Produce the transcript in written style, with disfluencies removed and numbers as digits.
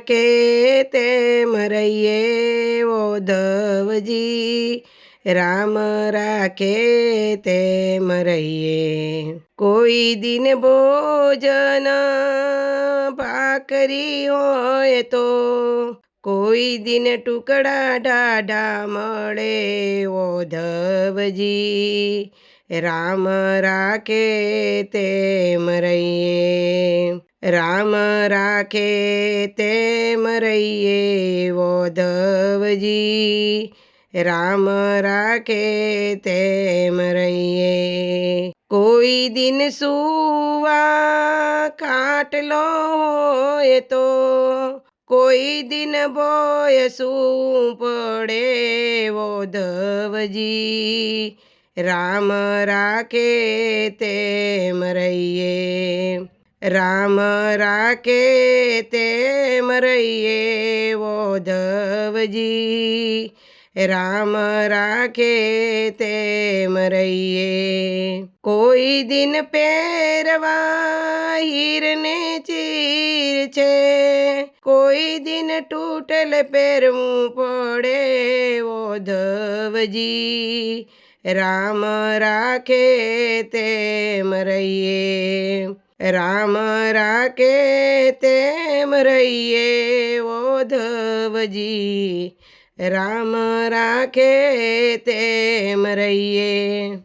રાખે તેમ રહીએ ઓધવજી, રામ રાખે તેમ રહીએ। કોઈ દિન ભોજન ભાખરી હોય તો, કોઈ દિન ટુકડા ઢાઢા મળે ઓધવજી, રામ રાખે તેમ રહીએ। રામ રાખે તેમ રહીએ ઓધવજી, રામ રાખે તેમ રહીએ। કોઈ દિન સુવા ખાટલો હોય તો, કોઈ દિન ભોયસું પડે ઓધવજી, રામ રાખે તેમ રહીએ। રામ રાખે તેમ રહીએ ઓધવજી, રામ રાખે તેમ રહીએ। કોઈ દિન પહેરવા હીરને ચીર છે, કોઈ દિન તૂટલ પહેરવું પડે ઓધવજી, રામ રાખે તેમ રહીએ। રામ રાખે તેમ રહીએ ઓધવજી, રામ રાખે તેમ રહીએ।